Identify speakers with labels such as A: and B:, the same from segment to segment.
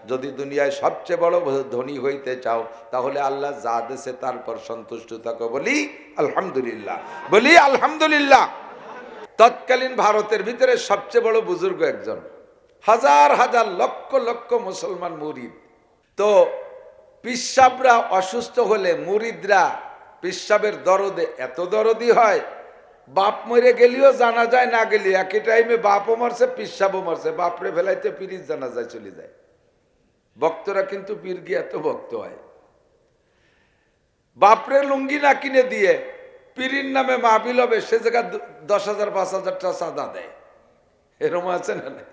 A: যদি দুনিয়ায় সবচেয়ে বড় ধনী হইতে চাও তাহলে আল্লাহ যা দেশে তারপর সন্তুষ্ট থাকো। বলি আলহামদুলিল্লাহ, বলি আলহামদুলিল্লাহ। তৎকালীন ভারতের ভিতরে সবচেয়ে বড় বুজুর্গ একজন, হাজার হাজার লক্ষ লক্ষ মুসলমান মুরিদ। তো পিসাবরা অসুস্থ হলে মুরিদরা পিসাবের দরদে এত দরদি হয়, বাপ মরে গেলেও জানা যায়, না গেলে একই টাইমে বাপও মরছে পিসাবও মরছে, বাপরে ফেলাইতে পিরিজ জানা যায় চলে যায়। ভক্তরা কিন্তু পীর গিয়ে এত ভক্ত হয়, বাপরে লুঙ্গি না কিনে দিয়ে পীরির নামে মাহফিল হবে, সে জায়গা 10,000 5,000 টাকা চাঁদা দেয়। এরম আছে না নাই?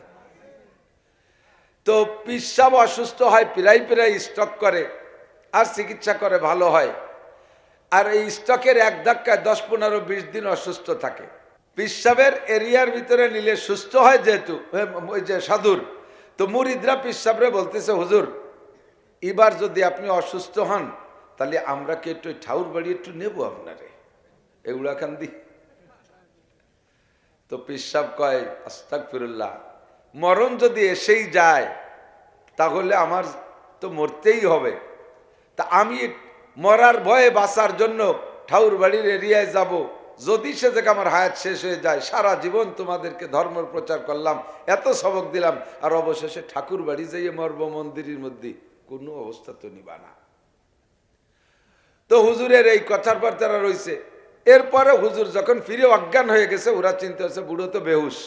A: তো পিসাব অসুস্থ হয়, প্রায় প্রায় স্টক করে আর চিকিৎসা করে, ভালো হয়। আর এই স্টকের এক ধাক্কায় 10, 15, 20 দিন অসুস্থ থাকে। পিসাবের এরিয়ার ভিতরে নিলে সুস্থ হয় যেহেতু, ওই যে সাধুর, তো মুরিদরা পিসাবরে বলতেছে, হুজুর এবার যদি আপনি অসুস্থ হন তাহলে আমরা কি একটু ঠাউর বাড়ি একটু নেবো আপনারে, এগুলা খান দি। তো পিসাব কয়, আস্তাগফিরুল্লাহ, মরণ যদি এসেই যায় তাহলে আমার তো মরতেই হবে, তা আমি মরার ভয়ে বাঁচার জন্য ঠাউর বাড়ির এরিয়ায় যাব, যদি সে জায়গা আমার হায়াত শেষ হয়ে যায়, সারা জীবন তোমাদেরকে ধর্ম প্রচার করলাম, এত সবক দিলাম, আর অবশেষে ঠাকুর বাড়ি যাইয়ে মরব মন্দিরের মধ্যে, কোনো অবস্থা তো নিবা না। তো হুজুরের এই কথার পর তারা রয়েছে। এরপরে হুজুর যখন ফিরে অজ্ঞান হয়ে গেছে, ওরা চিন্তা হচ্ছে বুড়ো তো বেহুশ,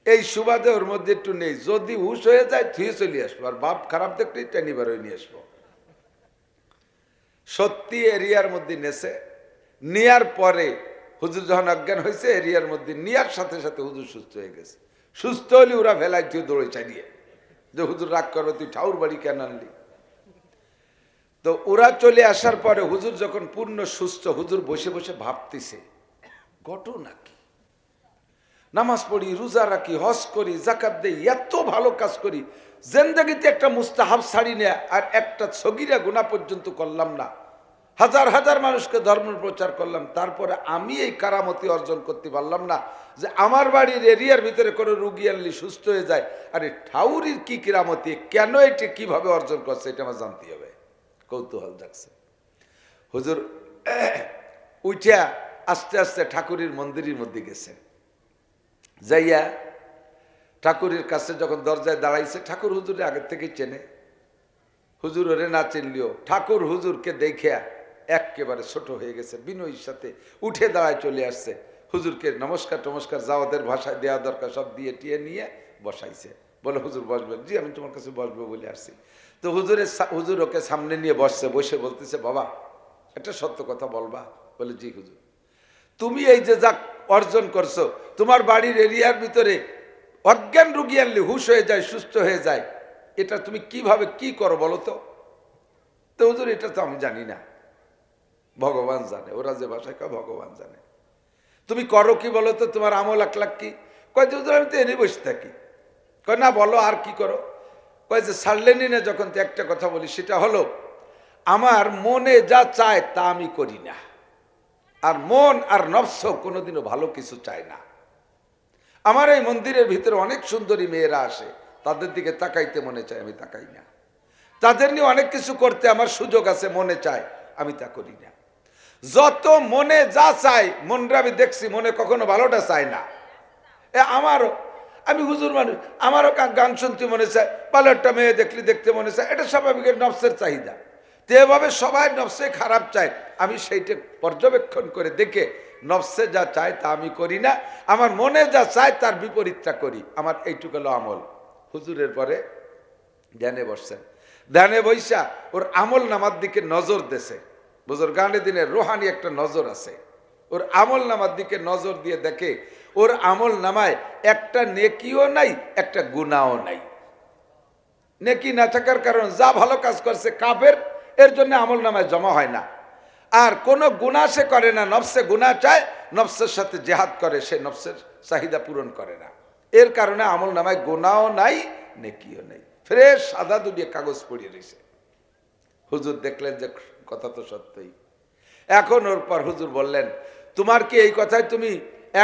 A: এই সুবাদে ওর মধ্যে একটু নেই, যদি হুশ হয়ে যায় থুয়ে চলে আসবো, আর বাপ খারাপ দেখলে টেনি বার হয়ে নিয়ে আসবো। সত্যি এরিয়ার মধ্যে নেছে, নেয়ার পরে হুজুর যখন অজ্ঞান হয়েছে, এরিয়ার মধ্যে নেয়ার সাথে সাথে হুজুর সুস্থ হয়ে গেছে। সুস্থ হলে ওরা ভেলায় তুই দৌড়ে চালিয়ে যে হুজুর রাগ করো, তুই ঠাউর বাড়ি কেন আনলি। তো ওরা চলে আসার পরে হুজুর যখন পূর্ণ সুস্থ, হুজুর বসে বসে ভাবতেছে ঘটনা কি, নামাজ পড়ি, রোজা রাখি, হজ করি, জাকাত দেই, এত ভালো কাজ করি, জিন্দেগিতে একটা মুস্তাহাব ছাড়ি না, আর একটা সগীরা গুনাহ পর্যন্ত করলাম না, হাজার হাজার মানুষকে ধর্ম প্রচার করলাম, তারপরে আমি এই কারামতি অর্জন করতে পারলাম না যে আমার বাড়ির এরিয়ার ভিতরে কোনো রুগী আনলি সুস্থ হয়ে যায়। আরে ঠাউরির কি কিরামতি, কেন এটা কিভাবে অর্জন করছে, এটা আমার জানতে হবে, কৌতূহল জাগছে। হুজুর উঠিয়া আস্তে আস্তে ঠাকুরের মন্দিরের মধ্যে গেছে, যাইয়া ঠাকুরের কাছে যখন দরজায় দাঁড়াইছে, ঠাকুর হুজুরে আগের থেকে চেনে, হুজুর ওরে না চিনলিও ঠাকুর হুজুরকে দেখিয়া একেবারে ছোট হয়ে গেছে, বিনয়ের সাথে উঠে দাঁড়ায় চলে আসছে, হুজুরকে নমস্কার টমস্কার যা ওদের ভাষায় দেওয়া দরকার সব দিয়ে টিয়ে নিয়ে বসাইছে। বলে হুজুর বসবেন? জি আমি তোমার কাছে বসবো বলে আসছি। তো হুজুর ওকে সামনে নিয়ে বসছে, বসে বলতেছে, বাবা একটা সত্য কথা বলবা? বলে জি হুজুর। তুমি এই যে যা অর্জন করছো, তোমার বাড়ির এরিয়ার ভিতরে অজ্ঞান রুগী আনলে হুশ হয়ে যায়, সুস্থ হয়ে যায়, এটা তুমি কিভাবে কি করো বলো তো? তো হুজুর এটা তো আমি জানি না, ভগবান জানে, ওরা যে ভাষায় কয় ভগবান জানে। তুমি করো কি বলো তো, তোমার আমল আখলাক কি? কয় যে হুজুর আমি তো এনে বসে থাকি। কয় না বলো আর কি করো? কয় যে ছাড়লেনি না যখন, তো একটা কথা বলি, সেটা হলো আমার মনে যা চায় তা আমি করি না, আর মন আর নফস কোনোদিনও ভালো কিছু চায় না। আমার এই মন্দিরের ভিতরে অনেক সুন্দরী মেয়েরা আসে, তাদের দিকে তাকাইতে মনে চায়, আমি তাকাই না। তাদের নিয়ে অনেক কিছু করতে আমার সুযোগ আছে, মনে চায়, আমি তা করি না। যত মনে যা চাই, মনরা আমি দেখছি মনে কখনো ভালোটা চায় না। আমারও, আমি হুজুর মানুষ, আমারও গান শুনতে মনে চায়, ভালো একটা মেয়ে দেখলে দেখতে মনে চায়, এটা স্বাভাবিক নফসের চাহিদা। তো এভাবে সবাই নফসে খারাপ চায়, আমি সেইটা পর্যবেক্ষণ করে দেখে নফসে যা চায় তা আমি করি না, আমার মনে যা চায় তার বিপরীতটা করি। আমার এইটুকু হলো আমল। হুজুরের পরে ধ্যানে বসছেন, ধ্যানে বৈশা ওর আমল নামার দিকে নজর দেশে, বুজুর্গানে দিনের রোহানি একটা নজর আছে, ওর আমল নামার দিকে নজর দিয়ে দেখে ওর আমল নামায় একটা নেকিও নাই, একটা গুনাহও নাই। নেকি না থাকার কারণ যা ভালো কাজ করছে কাফের, এর জন্য আমল নামায় জমা হয় না। আর কোনো গুনাহ সে করে না, নফসে গুনাহ চায়, নফসের সাথে জেহাদ করে, সে নফসের চাহিদা পূরণ করে না, এর কারণে আমল নামায় গুনাহও নাই, নেকিও নাই, ফ্রেশ সাদা দুটিয়ে কাগজ পড়িয়ে রয়েছে। হুজুর দেখলেন যে কথা তো সত্যই। এখন ওর পর হুজুর বললেন, তোমার কি এই কথায় তুমি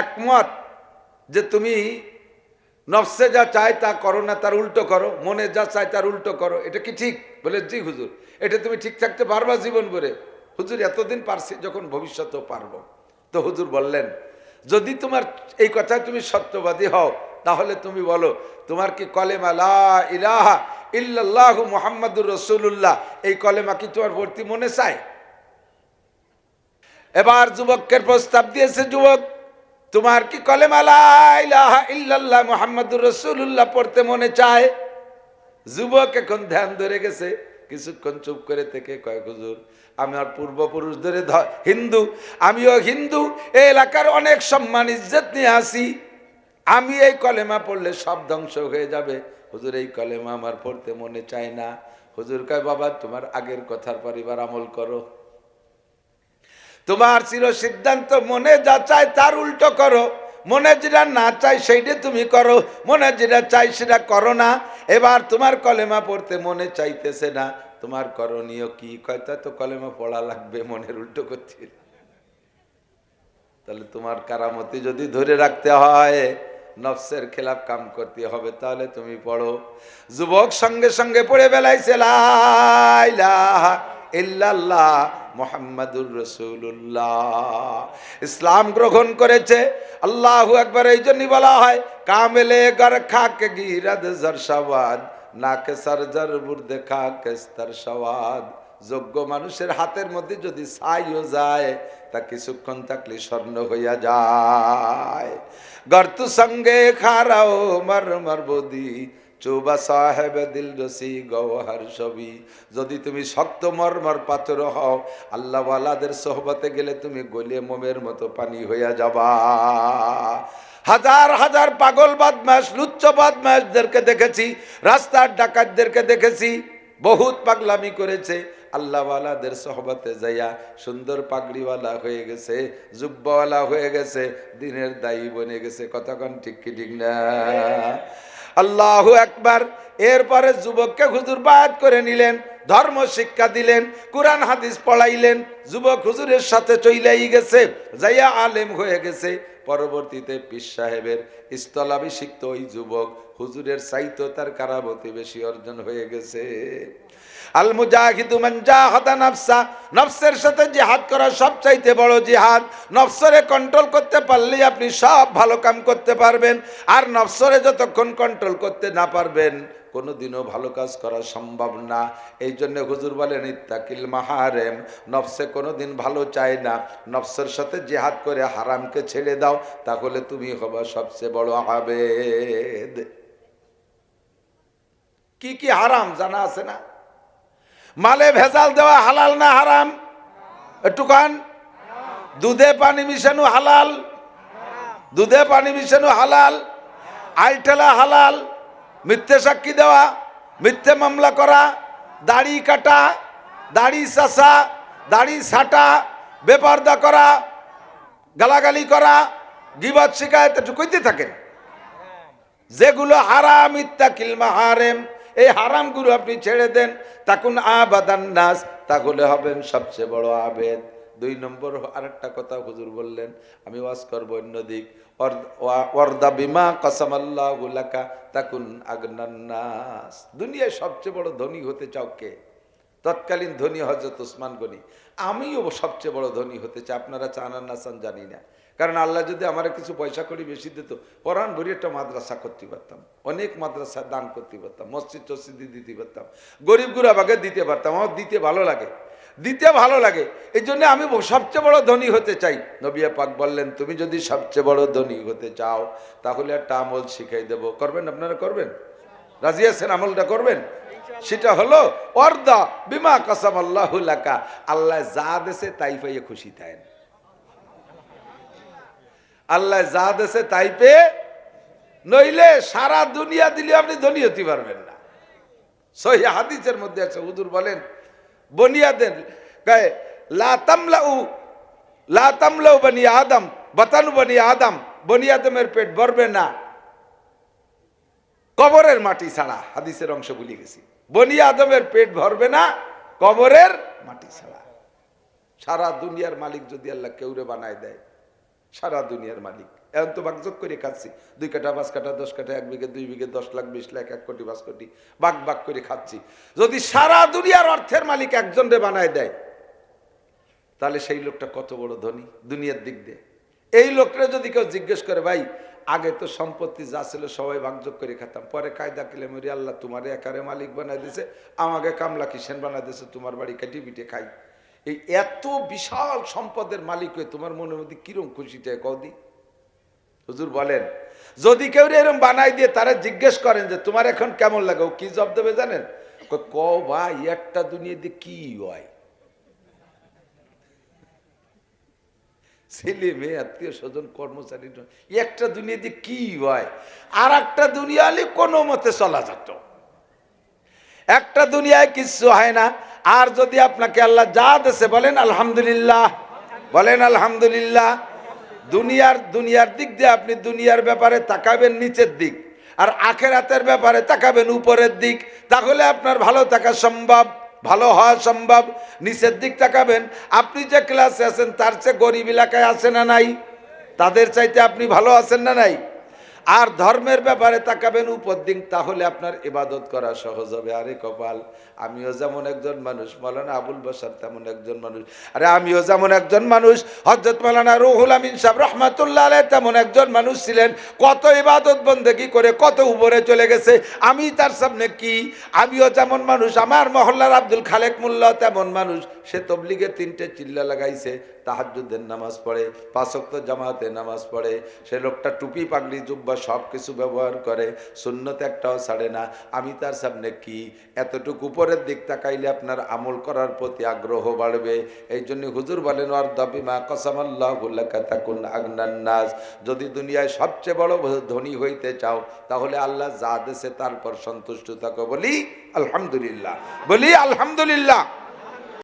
A: একমত যে তুমি নফসে যা চায় তা করো না, তার উল্টো করো, মনে যা চায় তার উল্টো করো, এটা কি ঠিক? বলে জি হুজুর, এটা তুমি ঠিক থাকতে পারবা জীবন ভরে? হুজুর এতদিন পারছি, যখন ভবিষ্যতেও পারবো। তো হুজুর বললেন, যদি তোমার এই কথায় তুমি সত্যবাদী হও, তাহলে তুমি বলো, তোমার কি কলেমা লা ইলাহা ইল্লাল্লাহু মুহাম্মাদুর রাসূলুল্লাহ, এই কলেমা কি তোমার ভর্তি মনে চায়? এবার যুবকের প্রস্তাব দিয়েছে, যুবক তোমার কি কলেমা লা ইলাহা ইল্লাল্লাহ মুহাম্মাদুর রাসূলুল্লাহ পড়তে মনে চায়? যুবক এখন ধ্যান ধরে গেছে, কিছুক্ষণ চুপ করে থেকে কয়, হুজুর আমার পূর্বপুরুষ ধরে হিন্দু, আমিও হিন্দু, এই এলাকার অনেক সম্মান ইজ্জত নিয়ে আসি, আমি এই কলেমা পড়লে সব ধ্বংস হয়ে যাবে, হুজুর এই কলেমা আমার পড়তে মনে চায় না। হুজুর কয়, বাবা তোমার আগের কথার পরিবার আমল করো, তোমার চির সিদ্ধান্ত মনে যা চায় তার উল্টো করো, মনে যেটা না চাই সেইটা তুমি করো, মনে যেটা চাই সেটা করো না। এবার তোমার কলেমা পড়তে মনে চাইতেছে না, তোমার করণীয় কি? কয়টা তো কলেমা পড়া লাগবে, মনের উল্টো করতে। তাহলে তোমার কারামতি যদি ধরে রাখতে হয়, নফসের খেলাফ কাম করতে হবে, তাহলে তুমি পড়ো। যুবক সঙ্গে সঙ্গে পড়ে বেলাইছে লা ইলাহা ইল্লাল্লাহ মুহাম্মাদুর রাসূলুল্লাহ, ইসলাম গ্রহণ করেছে। আল্লাহু আকবার এই জন্যই বলা হয়, কামেলে গর খাকে গিরাদ জরশাওয়াদ, নাকে সরজর বুর্দে খাকে স্তর সওয়াদ। যোগ্য মানুষের হাতের মধ্যে যদি ছাইও যায়, তা কিছুক্ষণ থাকলে স্বর্ণ হইয়া যায়। গর্ত সঙ্গে খারাও মর মর বদি, চৌবা সাহেব দিল রসি গওহার ছবি। যদি তুমি শক্ত মরমর পাথর হও, আল্লাহওয়ালাদের সোহবতে গেলে তুমি গলে মোমের মতো পানি হইয়া যাবা। হাজার হাজার পাগল বদমাশ, লুচ্চ বদমাশদেরকে দেখেছি, রাস্তার ডাকাতদেরকে দেখেছি, বহুত পাগলামি করেছে, আল্লাহওয়ালাদের সোহবতে যাইয়া সুন্দর পাগড়িওয়ালা হয়ে গেছে, জুব্বাওয়ালা হয়ে গেছে, দিনের দায়ী বনে গেছে। কতক্ষণ ঠিক কি ঠিক না? আল্লাহু আকবার। এরপরে যুবককে হুজুর বায়াত করে নিলেন, ধর্ম শিক্ষা দিলেন, কুরআন হাদিস পড়াইলেন। যুবক হুজুরের সাথে চইলাই গেছে, যাইয়া আলেম হয়ে গেছে। পরবর্তীতে পীর সাহেবের স্থলাভিষিক্ত ওই যুবক হুজুরের চাইতো তার কারামতি বেশি অর্জন হয়ে গেছে। আল মুজাহিদু মান জাহাদা নাফসা, নফসের সাথে জিহাদ করা সবচাইতে বড় জিহাদ। নফসরে কন্ট্রোল করতে পারলেই আপনি সব ভালো কাম করতে পারবেন, আর নফসরে যতক্ষণ কন্ট্রোল করতে না পারবেন, কোনোদিনও ভালো কাজ করা সম্ভব না। এই জন্য হুজুর বলেন, ইত্তাকিল মাহারেম, নফসে কোনোদিন ভালো চায় না, নফসের সাথে জিহাদ করে হারামকে ছেড়ে দাও, তাহলে তুমি হবা সবচেয়ে বড় আবেদ। কি কি হারাম জানা আছে না? মালে ভেজাল দেওয়া হালাল না হারাম? একটু কান। দুধে পানি মিশানো হালাল? দুধে পানি মিশানো হালাল। আইটেলা হালাল। মিথ্যে সাক্ষী দেওয়া, মিথ্যে মামলা করা, দাড়ি কাটা, দাড়ি চাষা, দাড়ি ছাটা, বেপরদা করা, গালাগালি করা, গীবত শিকায়ত, একটু কইতে থাকেন। যেগুলো হারাম, ইত্তাকিল মাহারেম, এই হারামগুলো আপনি ছেড়ে দেন, তাকুন আবাদান নাস, তাহলে হবেন সবচেয়ে বড় আবেদ। 2 নম্বর আরেকটা কথা হুজুর বললেন, আমি ওয়াজ করব অন্যদিক, ওয়ারদা বিমা কাসামাল্লাহু লাকা তাকুন আগনান নাস। দুনিয়ায় সবচেয়ে বড় ধনী হতে চাও কে? তৎকালীন ধনী হযরত ওসমান গনি। আমিও সবচেয়ে বড় ধনী হতে চাই, আপনারা চান আর না চান জানি না। কারণ আল্লাহ যদি আমার কিছু পয়সা করি বেশি দিত, কোরআন ভরি একটা মাদ্রাসা করতে পারতাম, অনেক মাদ্রাসা দান করতে পারতাম, মসজিদ টসজিদ দিতে পারতাম, গরিব গুরাবাকে দিতে পারতাম। আমার দিতে ভালো লাগে, দিতে ভালো লাগে, এই জন্য আমি সবচেয়ে বড় ধনী হতে চাই। নবী পাক বললেন, তুমি যদি সবচেয়ে বড় ধনী হতে চাও, তাহলে একটা আমল শিখাই দেব, করবেন? আপনারা করবেন? রাজি আছেন? আমলটা করবেন? সেটা হলো ওয়ারদা বিমা কাসামাল্লাহু লাকা, আল্লাহ যা দেশে তাই পাইয়ে খুশি থাকেন। আল্লাহ যা দেশে তাই পেয়ে, নইলে সারা দুনিয়া দিলে আপনি ধনী হতে পারবেন না। সহিহ হাদিসের মধ্যে আছে, হুজুর বলেন, বনিয়াদেন গায়ে লা তামলাউ বনি আদম বাতানু বনি আদম, বনি আদমের পেট ভরবে না কবরের মাটি ছাড়া। হাদিসের অংশ ভুলে গেছি। বনি আদমের পেট ভরবে না কবরের মাটি ছাড়া। সারা দুনিয়ার মালিক যদি আল্লাহ কেউরে বানায় দেয়, সারা দুনিয়ার মালিক, এখন তো ভাগযোগ করে খাচ্ছি, 2 কাঠা 5 কাঠা 10 কাঠা 1 বিঘে 2 বিঘে 10 লাখ 20 লাখ 1 কোটি 5 কোটি ভাগ ভাগ করে খাচ্ছি। যদি সারা দুনিয়ার অর্থের মালিক একজন রে বানায় দেয়, তাহলে সেই লোকটা কত বড় ধনী দুনিয়ার দিক দিয়ে। এই লোকটা যদি কেউ জিজ্ঞেস করে, ভাই আগে তো সম্পত্তি যা ছিল সবাই ভাগযোগ করে খেতাম, পরে কায়দা কিলে মরি আল্লাহ তোমারে একারে মালিক বানাই দিয়েছে, আমাকে কামলা কিসেন বানাই দিয়েছে, তোমার বাড়ি কাটি পিঠে খাই। এই এত বিশাল সম্পদের মালিক হয়ে তোমার মনের মধ্যে কিরম খুশিটা কদি? হুজুর বলেন, যদি কেউ এরকম বানাই দিয়ে তারা জিজ্ঞেস করেন যে তোমার এখন কেমন লাগে, ও কি জবাব দেবে জানেন? ক ভাই একটা দুনিয়া দিয়ে কি হয়, ছেলে মেয়ে আত্মীয় স্বজন কর্মচারী একটা দুনিয়া দিয়ে কি হয়, আর একটা দুনিয়া হলে কোনো মতে চলা যেত। একটা দুনিয়ায় কিচ্ছু হয় না। আর যদি আপনাকে আল্লাহ যা দেশে বলেন আলহামদুলিল্লাহ, বলেন আলহামদুলিল্লাহ। দুনিয়ার দিক দিয়ে আপনি দুনিয়ার ব্যাপারে তাকাবেন নিচের দিক, আর আখেরাতের ব্যাপারে তাকাবেন উপরের দিক, তাহলে আপনার ভালো থাকা সম্ভব, ভালো হওয়া সম্ভব। নিচের দিক তাকাবেন, আপনি যে ক্লাসে আছেন তার চেয়ে গরিব এলাকায় আছে না নাই, তাদের চাইতে আপনি ভালো আছেন না নাই। আর ধর্মের ব্যাপারে তাকাবেন উপর দিক, তাহলে আপনার ইবাদত করা সহজ হবে। আরে কপাল, আমিও যেমন একজন মানুষ, মাওলানা আবুল বাশার তেমন একজন মানুষ, আরে আমিও যেমন একজন মানুষ, হযরত মাওলানা রুহুল আমিন সাহেব রাহমাতুল্লাহ আলাইহি তেমন একজন মানুষ ছিলেন। কত ইবাদত বন্দেগী করে কত উপরে চলে গেছে, আমি তার সামনে কি? আমিও যেমন মানুষ, আমার মহল্লার আব্দুল খালেক মোল্লা তেমন মানুষ, সে তবলিগের 3টে চিল্লা লাগাইছে, তাহাজ্জুদের নামাজ পড়ে, 5 ওয়াক্ত জামাতে নামাজ পড়ে, সে লোকটা টুপি পাগড়ি জুব্বা সব কিছু ব্যবহার করে, সুন্নত একটাও ছাড়ে না। আমি তার সামনে কি? এতটুকু উপরের দিক তাকাইলে আপনার আমল করার প্রতি আগ্রহ বাড়বে। এই জন্য হুজুর বলেন, ওয়ারদাবিমা কসামাল্লাহু লাকা তাকুন আগনান নাস। যদি দুনিয়ায় সবচেয়ে বড় ধনী হইতে চাও, তাহলে আল্লাহ যা দেশে তারপর সন্তুষ্ট থাকো। বলি আলহামদুলিল্লাহ, বলি আলহামদুলিল্লাহ।